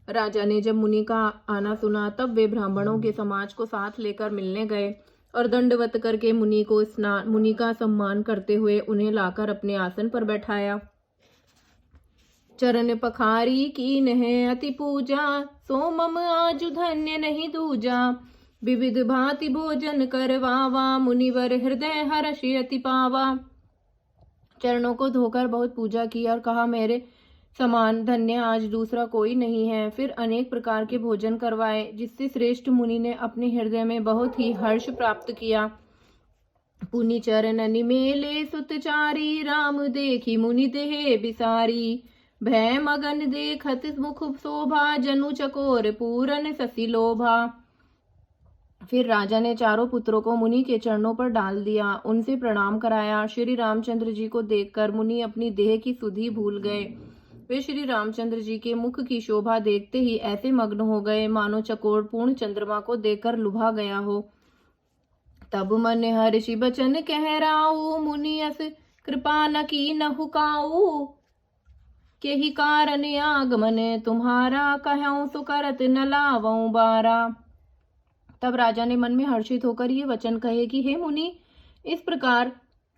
राजा ने जब मुनि का आना सुना तब वे ब्राह्मणों के समाज को साथ लेकर मिलने गए और दंडवत करके मुनि का सम्मान करते हुए उन्हें लाकर अपने आसन पर बैठाया। चरण पखारी कीन है अति पूजा, सो मम आजु धन्य नहीं दूजा। विविध भांति भोजन करवावा, मुनिवर हृदय हर्ष अति पावा। चरणों को धोकर बहुत पूजा की और कहा, मेरे समान धन्य आज दूसरा कोई नहीं है। फिर अनेक प्रकार के भोजन करवाए, जिससे श्रेष्ठ मुनि ने अपने हृदय में बहुत ही हर्ष प्राप्त किया। पुनि चरण निमेले सुतचारी, राम देखी मुनि देह बिसारी। भय मगन देखत मुख शोभा, जनु चकोर पूरन ससी लोभा। फिर राजा ने चारों पुत्रों को मुनि के चरणों पर डाल दिया, उनसे प्रणाम कराया। श्री रामचंद्र जी को देखकर मुनि अपनी देह की सुधि भूल गए। वे श्री रामचंद्र जी के मुख की शोभा देखते ही ऐसे मग्न हो गए मानो चकोर पूर्ण चंद्रमा को देखकर लुभा गया हो। तब मन हर्षि बचन कह राऊ, मुनि अस कृपा न की न हुकाऊ। के ही कारण आगमन तुम्हारा, कहऊं सो करत न लावऊं बारा। तब राजा ने मन में हर्षित होकर ये वचन कहे कि हे मुनि, इस प्रकार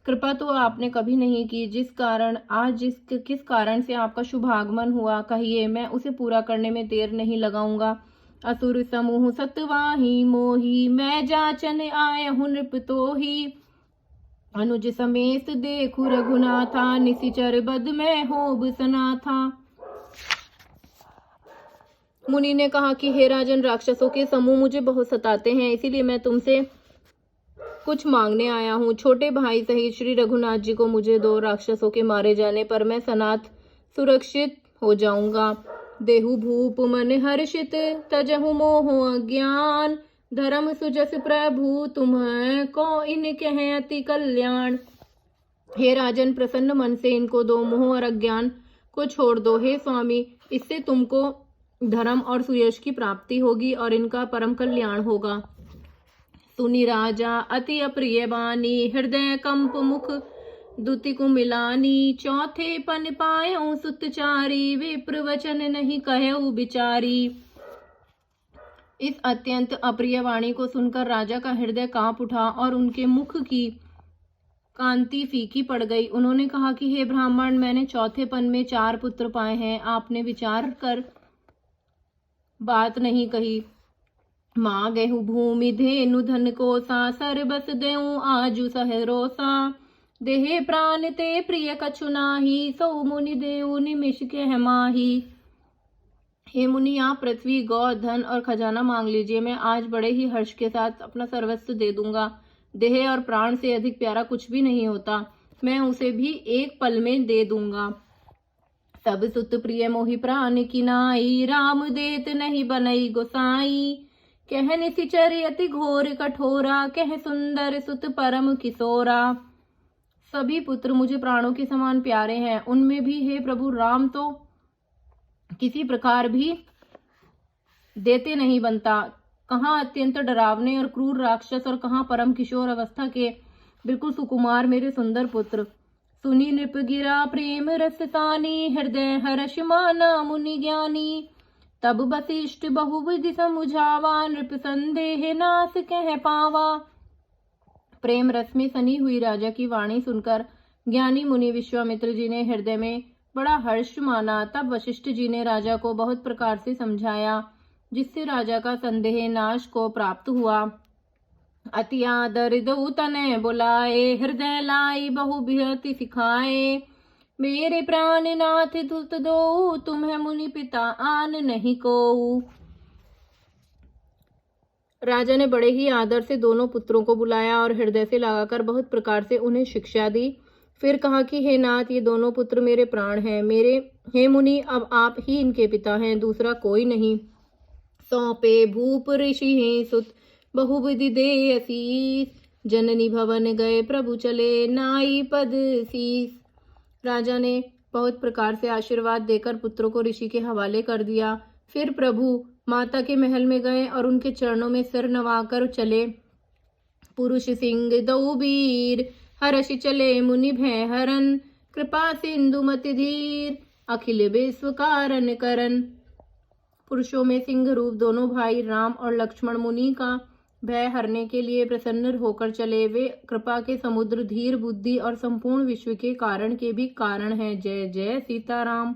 कृपा तो आपने कभी नहीं की। किस कारण से आपका शुभ आगमन हुआ, कहिए, मैं उसे पूरा करने में देर नहीं लगाऊंगा। असुर समूह सतवाही मोही, मैं जाचन आय हूं नृप तोही। अनुज समेत देखु रघुनाथा, निशिचर बद में होब सनाथा। मुनि ने कहा कि हे राजन, राक्षसों के समूह मुझे बहुत सताते हैं, इसीलिए मैं तुमसे कुछ मांगने आया हूँ। छोटे भाई सहित श्री रघुनाथ जी को मुझे 2 राक्षसों के मारे जाने पर मैं सनाथ सुरक्षित हो जाऊंगा। देहु भूप मन हर्षित, तजहु मोह अज्ञान। धर्म सुजस प्रभु तुम्हें को इन कहे अति कल्याण। हे राजन, प्रसन्न मन से इनको 2 मोह और अज्ञान को छोड़ दो। हे स्वामी, इससे तुमको धर्म और सुयश की प्राप्ति होगी और इनका परम कल्याण होगा। सुनि राजा अति अप्रिय बानी, हृदय कंप मुख दुति कुमिलानी। चौथे पन पायऊ सुतचारी, विप्र वचन नहीं कहऊ बिचारी। इस अत्यंत अप्रिय वाणी को सुनकर राजा का हृदय कांप उठा और उनके मुख की कांति फीकी पड़ गई। उन्होंने कहा कि हे ब्राह्मण, मैंने चौथे पन में 4 पुत्र पाए हैं, आपने विचार कर बात नहीं कही। माँ गेहु भूमि धेनु धन को सा, सर बस देऊं आजु सहरोसा। देहे प्राण ते प्रिय कछु नाही, सो मुनि देऊ निमिष कह माही। हे मुनि, आप पृथ्वी, गौ, धन और खजाना मांग लीजिए, मैं आज बड़े ही हर्ष के साथ अपना सर्वस्व दे दूंगा। देह और प्राण से अधिक प्यारा कुछ भी नहीं होता, मैं उसे भी एक पल में दे दूंगा। सब सुत प्रिय मोहि प्राण की नाई, राम देत नहीं बनई गोसाई। कह निशिचर अति घोर कठोरा, कह सुंदर सुत परम किशोरा। सभी पुत्र मुझे प्राणों के समान प्यारे हैं, उनमें भी हे प्रभु राम तो किसी प्रकार भी देते नहीं बनता। कहाँ अत्यंत डरावने और क्रूर राक्षस और कहाँ परम किशोर अवस्था के बिल्कुल सुकुमार मेरे सुंदर पुत्र। सुनि नृप गिरा प्रेम रस सानी, हृदय हर्ष माना मुनि ज्ञानी। तब वशिष्ठ बहुविधि समुझावा, नृप संदेह नास कह पावा। प्रेम रस में सनी हुई राजा की वाणी सुनकर ज्ञानी मुनि विश्वामित्र जी ने हृदय में बड़ा हर्ष माना। तब वशिष्ठ जी ने राजा को बहुत प्रकार से समझाया, जिससे राजा का संदेह नाश को प्राप्त हुआ। अति आदर दऊ तनय बुलाए, हृदय लाई बहु बिहति सिखाए। मेरे प्राण नाथ दुत दो, तुम्हें मुनि पिता आन नहीं को। राजा ने बड़े ही आदर से दोनों पुत्रों को बुलाया और हृदय से लगाकर बहुत प्रकार से उन्हें शिक्षा दी। फिर कहा कि हे नाथ, ये दोनों पुत्र मेरे प्राण हैं। हे मुनि, अब आप ही इनके पिता हैं, दूसरा कोई नहीं। सौंपे भूप ऋषि हैं सुत, बहुविधि दे असीस। जननी भवन गए प्रभु चले, नाई पद शीस। राजा ने बहुत प्रकार से आशीर्वाद देकर पुत्रों को ऋषि के हवाले कर दिया। फिर प्रभु माता के महल में गए और उनके चरणों में सिर नवाकर चले। पुरुष सिंह दऊ वीर, हर्ष चले मुनि भय हरन। कृपा सिंधु मति धीर, अखिल विश्व कारण करन। पुरुषों में सिंह रूप दोनों भाई राम और लक्ष्मण मुनि का भय हरने के लिए प्रसन्न होकर चले। वे कृपा के समुद्र, धीर बुद्धि और संपूर्ण विश्व के कारण के भी कारण हैं। जय जय सीताराम।